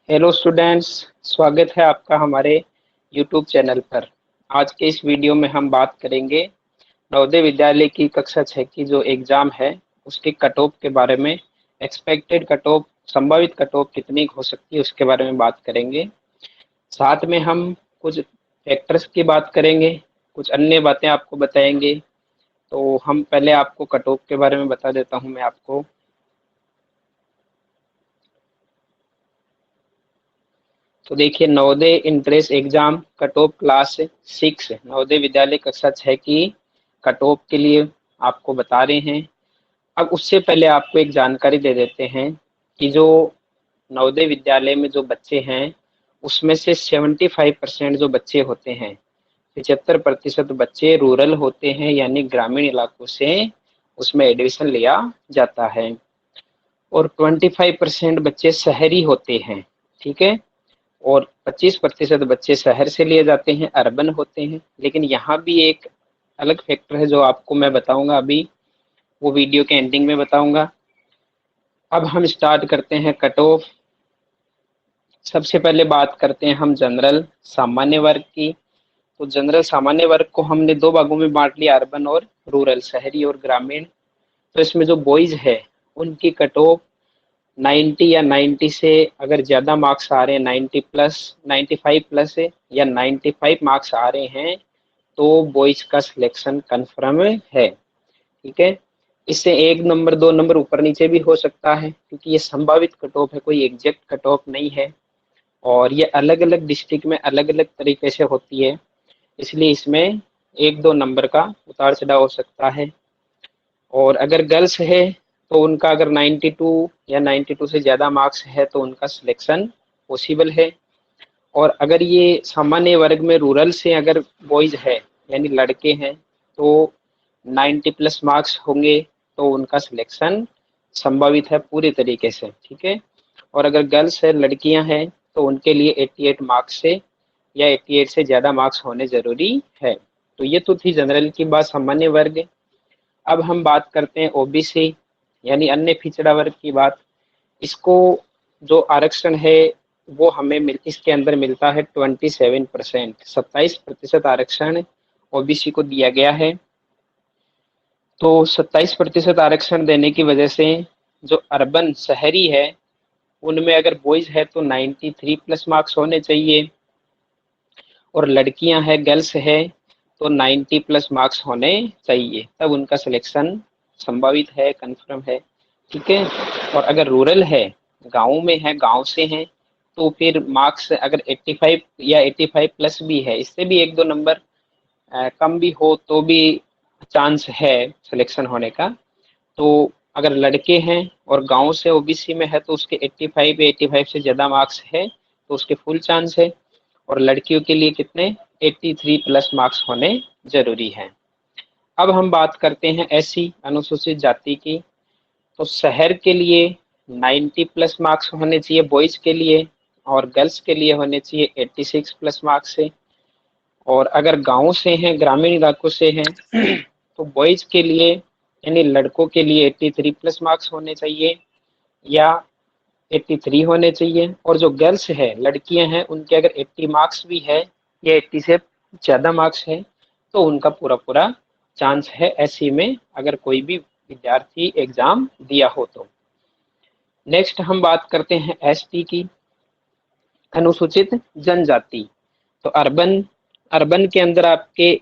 Hello students, स्वागत है आपका हमारे यूट्यूब चैनल पर। आज के इस वीडियो में हम बात करेंगे नवोदय विद्यालय की कक्षा 6 की जो एग्ज़ाम है उसके कट ऑफ के बारे में। एक्सपेक्टेड कट ऑफ, संभावित कट ऑफ कितनी हो सकती है उसके बारे में बात करेंगे। साथ में हम कुछ फैक्टर्स की बात करेंगे, कुछ अन्य बातें आपको बताएंगे। तो हम पहले आपको कट ऑफ के बारे में बता देता हूँ मैं आपको। तो देखिए, Navodaya entrance exam cut off class 6 Navodaya Vidyalaya कक्षा 6 की कट ऑफ के लिए आपको बता रहे हैं। अब उससे पहले आपको एक जानकारी दे देते हैं कि जो नवोदय विद्यालय में जो बच्चे हैं उसमें से 75% जो बच्चे होते हैं, 75% बच्चे रूरल होते हैं, यानी ग्रामीण इलाकों से उसमें एडमिशन लिया जाता है। और 25% बच्चे शहरी होते हैं, ठीक है। और 25% बच्चे शहर से लिए जाते हैं, अर्बन होते हैं। लेकिन यहाँ भी एक अलग फैक्टर है जो आपको मैं बताऊंगा अभी, वो वीडियो के एंडिंग में बताऊंगा। अब हम स्टार्ट करते हैं कट ऑफ। सबसे पहले बात करते हैं हम जनरल सामान्य वर्ग की। तो जनरल सामान्य वर्ग को हमने दो भागों में बांट लिया, अर्बन और रूरल, शहरी और ग्रामीण। तो इसमें जो बॉयज है उनकी कट ऑफ 90 या 90 से अगर ज़्यादा मार्क्स आ रहे हैं, 90 प्लस, 95 प्लस है या 95 मार्क्स आ रहे हैं, तो बॉयज का सिलेक्शन कन्फर्म है, ठीक है। इससे एक नंबर दो नंबर ऊपर नीचे भी हो सकता है, क्योंकि ये संभावित कट ऑफ है, कोई एग्जैक्ट कट ऑफ नहीं है। और ये अलग अलग डिस्ट्रिक्ट में अलग अलग तरीके से होती है, इसलिए इसमें एक दो नंबर का उतार चढ़ाव हो सकता है। और अगर गर्ल्स है तो उनका अगर 92 या 92 से ज़्यादा मार्क्स है तो उनका सिलेक्शन पॉसिबल है। और अगर ये सामान्य वर्ग में रूरल से अगर बॉयज है यानी लड़के हैं तो 90 प्लस मार्क्स होंगे तो उनका सिलेक्शन संभावित है पूरी तरीके से, ठीक है। और अगर गर्ल्स है, लड़कियां हैं, तो उनके लिए 88 मार्क्स से या 88 से ज़्यादा मार्क्स होने ज़रूरी है। तो ये तो थी जनरल की बात, सामान्य वर्ग। अब हम बात करते हैं ओबीसी यानी अन्य पिछड़ा वर्ग की बात। इसको जो आरक्षण है वो हमें इसके अंदर मिलता है 27%, 27% आरक्षण ओबीसी को दिया गया है। तो 27% आरक्षण देने की वजह से जो अर्बन शहरी है उनमें अगर बॉयज है तो 93 प्लस मार्क्स होने चाहिए, और लड़कियां हैं, गर्ल्स है, तो 90 प्लस मार्क्स होने चाहिए, तब उनका सिलेक्शन संभावित है, कंफर्म है, ठीक है। और अगर रूरल है, गाँव में है, गाँव से हैं, तो फिर मार्क्स अगर 85 या 85 प्लस भी है, इससे भी एक दो नंबर कम भी हो तो भी चांस है सिलेक्शन होने का। तो अगर लड़के हैं और गांव से ओबीसी में है तो उसके 85 या 85 से ज़्यादा मार्क्स है तो उसके फुल चांस है। और लड़कियों के लिए कितने, 83 प्लस मार्क्स होने जरूरी है। अब हम बात करते हैं एससी अनुसूचित जाति की। तो शहर के लिए 90 प्लस मार्क्स होने चाहिए बॉयज के लिए, और गर्ल्स के लिए होने चाहिए 86 प्लस मार्क्स से। और अगर गांव से हैं, ग्रामीण इलाकों से हैं, तो बॉयज के लिए यानी लड़कों के लिए 83 प्लस मार्क्स होने चाहिए या 83 होने चाहिए। और जो गर्ल्स है, लड़कियां हैं, उनके अगर 80 मार्क्स भी है या 80 से ज़्यादा मार्क्स है तो उनका पूरा पूरा चांस है एससी में, अगर कोई भी विद्यार्थी एग्जाम दिया हो तो। नेक्स्ट हम बात करते हैं एसटी की, अनुसूचित जनजाति। तो अर्बन अर्बन के अंदर आपके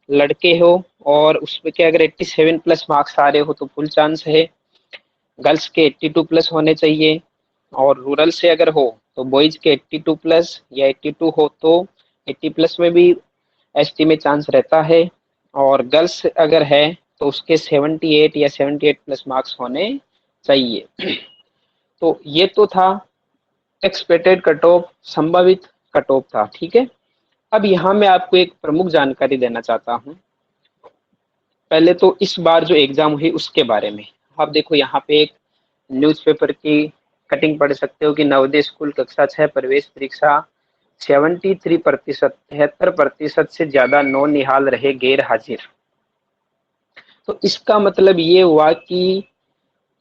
लड़के हो और उसमें के अगर 87 प्लस मार्क्स आ रहे हो तो फुल चांस है। गर्ल्स के 82 प्लस होने चाहिए। और रूरल से अगर हो तो बॉयज के 82 प्लस या 82 हो तो 80 प्लस में भी एसटी में चांस रहता है। और गर्ल्स अगर है तो उसके 78 या 78 प्लस मार्क्स होने चाहिए। तो ये तो था एक्सपेक्टेड कट ऑफ, संभावित कट ऑफ था, ठीक है। अब यहाँ मैं आपको एक प्रमुख जानकारी देना चाहता हूँ। पहले तो इस बार जो एग्जाम हुई उसके बारे में। आप देखो यहाँ पे एक न्यूज़पेपर की कटिंग पढ़ सकते हो कि नवोदय स्कूल कक्षा 6 प्रवेश परीक्षा 73%, 73% से ज्यादा नौनिहाल रहे गैर हाजिर। तो इसका मतलब ये हुआ कि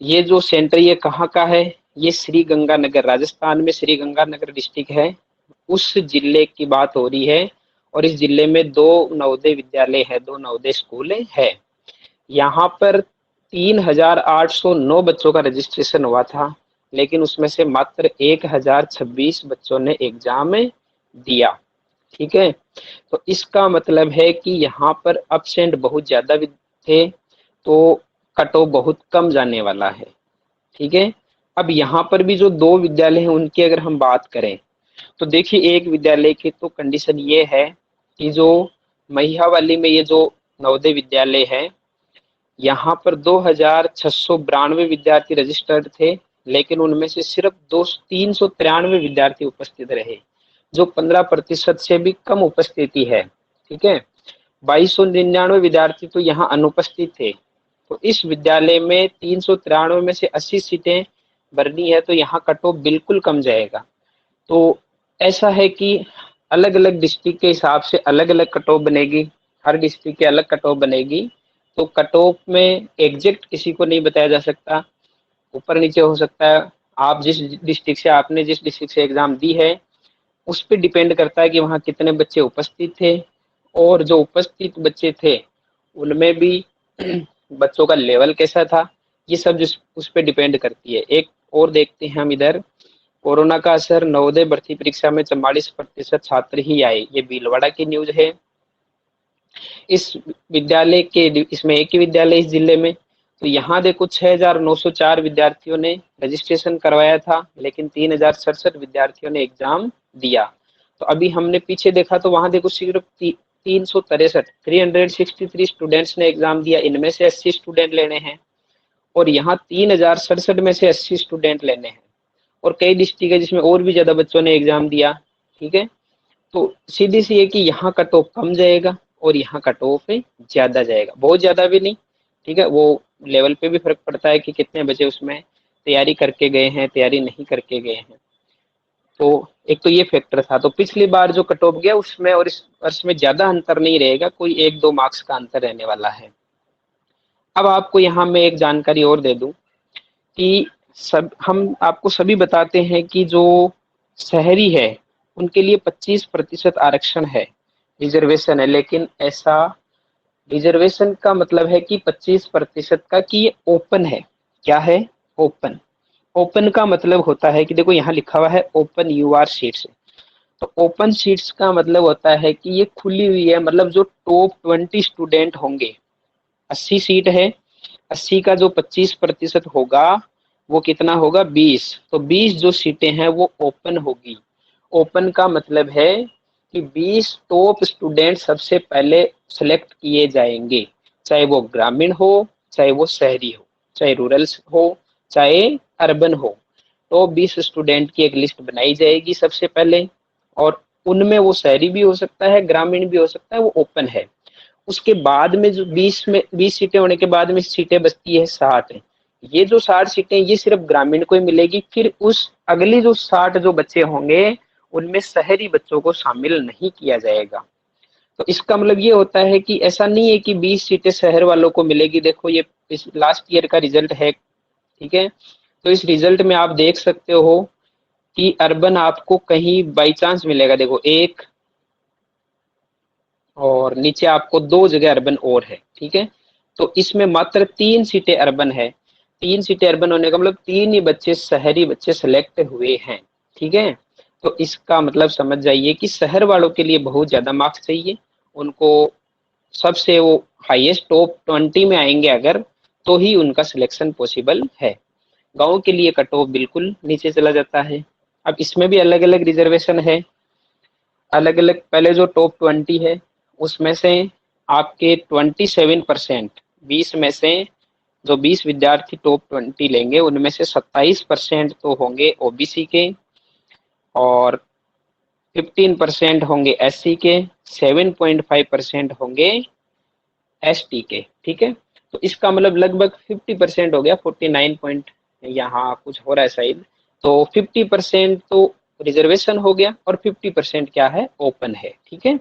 ये जो सेंटर ये कहाँ का है, ये श्री गंगानगर, राजस्थान में श्री गंगानगर डिस्ट्रिक्ट है, उस जिले की बात हो रही है। और इस जिले में 2 नवोदय विद्यालय है, 2 नवोदय स्कूल है। यहाँ पर 3,809 बच्चों का रजिस्ट्रेशन हुआ था, लेकिन उसमें से मात्र 1,026 बच्चों ने एग्जाम दिया। ठीक है, तो इसका मतलब है कि यहाँ पर अब्सेंट बहुत ज्यादा भी थे, तो कट ऑफ बहुत कम जाने वाला है। ठीक है, अब यहाँ पर भी जो 2 विद्यालय हैं उनकी अगर हम बात करें, तो देखिए एक विद्यालय की तो कंडीशन ये है कि जो महियावाली में ये जो नवोदय विद्यालय है, यहाँ पर 2,692 विद्यार्थी रजिस्टर्ड थे, लेकिन उनमें से सिर्फ 393 विद्यार्थी उपस्थित रहे, जो 15% से भी कम उपस्थिति है। ठीक है, 2,299 विद्यार्थी तो यहाँ अनुपस्थित थे। तो इस विद्यालय में 393 में से 80 सीटें भरनी है, तो यहाँ कट ऑफ बिल्कुल कम जाएगा। तो ऐसा है कि अलग अलग डिस्ट्रिक्ट के हिसाब से अलग अलग कट ऑफ बनेगी, हर डिस्ट्रिक्ट के अलग कट ऑफ बनेगी। तो कट ऑफ में एग्जैक्ट किसी को नहीं बताया जा सकता, ऊपर नीचे हो सकता है। आप जिस डिस्ट्रिक्ट से एग्जाम दी है उस पर डिपेंड करता है कि वहाँ कितने बच्चे उपस्थित थे, और जो उपस्थित बच्चे थे उनमें भी बच्चों का लेवल कैसा था, ये सब उस पर डिपेंड करती है। एक और देखते हैं हम इधर, कोरोना का असर, नवोदय भर्ती परीक्षा में 44% छात्र ही आए, ये भीलवाड़ा की न्यूज है। इस विद्यालय के, इसमें एक ही विद्यालय इस जिले में, तो यहाँ देखो 6,904 विद्यार्थियों ने रजिस्ट्रेशन करवाया था, लेकिन 3,067 विद्यार्थियों ने एग्जाम दिया। तो अभी हमने पीछे देखा तो वहां देखो सिर्फ 363 स्टूडेंट्स ने एग्जाम दिया, इनमें से 80 स्टूडेंट लेने हैं, और यहाँ 3,067 में से 80 स्टूडेंट लेने हैं। और कई डिस्ट्रिक्ट है जिसमें और भी ज्यादा बच्चों ने एग्जाम दिया। ठीक है, तो सीधी सी है कि यहाँ कट ऑफ कम जाएगा और यहाँ कट ऑफ ज्यादा जाएगा, बहुत ज्यादा भी नहीं। ठीक है, वो लेवल पे भी फर्क पड़ता है कि कितने बच्चे उसमें तैयारी करके गए हैं, तैयारी नहीं करके गए हैं। तो एक तो ये फैक्टर था। तो पिछली बार जो कट ऑफ गया उसमें और इस वर्ष में ज्यादा अंतर नहीं रहेगा, कोई 1-2 मार्क्स का अंतर रहने वाला है। अब आपको यहाँ मैं एक जानकारी और दे दूं कि हम आपको सभी बताते हैं कि जो शहरी है उनके लिए 25% आरक्षण है, रिजर्वेशन है, लेकिन ऐसा रिजर्वेशन का मतलब है कि 25% का, कि ये ओपन है। क्या है? ओपन। ओपन का मतलब होता है कि देखो यहाँ लिखा हुआ है ओपन यूआर सीट्स। तो ओपन सीट्स का मतलब होता है कि ये खुली हुई है, मतलब जो टॉप 20 स्टूडेंट होंगे, 80 सीट है, 80 का जो 25% होगा वो कितना होगा? 20। तो 20 जो सीटें हैं वो ओपन होगी। ओपन का मतलब है कि 20 टॉप स्टूडेंट सबसे पहले सेलेक्ट किए जाएंगे, चाहे वो ग्रामीण हो, चाहे वो शहरी हो, चाहे रूरल हो, चाहे अर्बन हो। तो 20 स्टूडेंट की एक लिस्ट बनाई जाएगी सबसे पहले, और उनमें वो शहरी भी हो सकता है, ग्रामीण भी हो सकता है, वो ओपन है। उसके बाद में जो 20 सीटें होने के बाद में सीटें बचती है 60। ये जो 60 सीटें ये सिर्फ ग्रामीण को ही मिलेगी। फिर उस अगली जो 60 जो बच्चे होंगे उनमें शहरी बच्चों को शामिल नहीं किया जाएगा। तो इसका मतलब ये होता है कि ऐसा नहीं है कि 20 सीटें शहर वालों को मिलेगी। देखो ये इस लास्ट ईयर का रिजल्ट है। ठीक है, तो इस रिजल्ट में आप देख सकते हो कि अर्बन आपको कहीं बाई चांस मिलेगा, देखो 1 और नीचे आपको 2 जगह अर्बन और है। ठीक है, तो इसमें मात्र 3 सीटें अर्बन है। 3 सीटें अर्बन होने का मतलब 3 ही बच्चे शहरी बच्चे सेलेक्ट हुए हैं। ठीक है, तो इसका मतलब समझ जाइए कि शहर वालों के लिए बहुत ज्यादा मार्क्स चाहिए, उनको सबसे वो हाईएस्ट टॉप 20 में आएंगे अगर, तो ही उनका सिलेक्शन पॉसिबल है। गांव के लिए कट ऑफ बिल्कुल नीचे चला जाता है। अब इसमें भी अलग अलग रिजर्वेशन है, अलग अलग। पहले जो टॉप 20 है उसमें से आपके 27%, 20 में से जो 20 विद्यार्थी टॉप 20 लेंगे उनमें से 27% तो होंगे ओबीसी के, और 15% होंगे एससी के, 7.5% होंगे एसटी के। ठीक है, तो इसका मतलब लगभग 50% हो गया, 49 पॉइंट यहाँ कुछ हो रहा है शायद। तो 50% तो रिजर्वेशन हो गया और 50% क्या है? ओपन है। ठीक है,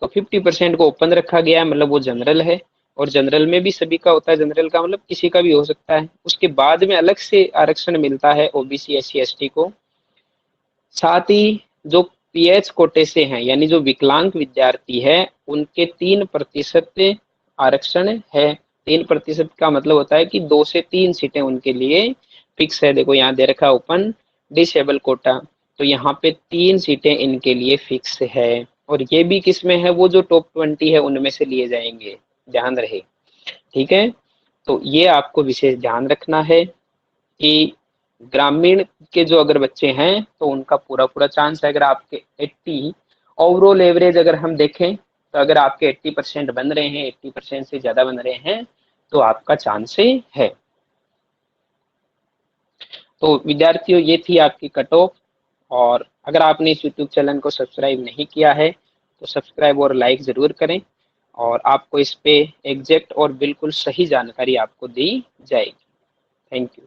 तो 50% को ओपन रखा गया है, मतलब वो जनरल है। और जनरल में भी सभी का होता है, जनरल का मतलब किसी का भी हो सकता है। उसके बाद में अलग से आरक्षण मिलता है ओबीसी एससी एसटी को। साथ ही जो पीएच कोटे से हैं यानी जो विकलांग विद्यार्थी है उनके 3% आरक्षण है। 3% का मतलब होता है कि 2 से 3 सीटें उनके लिए फिक्स है। देखो यहाँ दे रखा है ओपन डिसेबल कोटा, तो यहाँ पे 3 सीटें इनके लिए फिक्स है। और ये भी किस में है, वो जो टॉप 20 है उनमें से लिए जाएंगे, ध्यान रहे। ठीक है, तो ये आपको विशेष ध्यान रखना है कि ग्रामीण के जो अगर बच्चे हैं तो उनका पूरा पूरा चांस है। अगर आपके 80 ओवरऑल एवरेज अगर हम देखें तो अगर आपके 80% बन रहे हैं, 80% से ज्यादा बन रहे हैं, तो आपका चांस है। तो विद्यार्थियों ये थी आपकी कट ऑफ। और अगर आपने इस यूट्यूब चैनल को सब्सक्राइब नहीं किया है तो सब्सक्राइब और लाइक जरूर करें, और आपको इस पे एग्जैक्ट और बिल्कुल सही जानकारी आपको दी जाएगी। Thank you.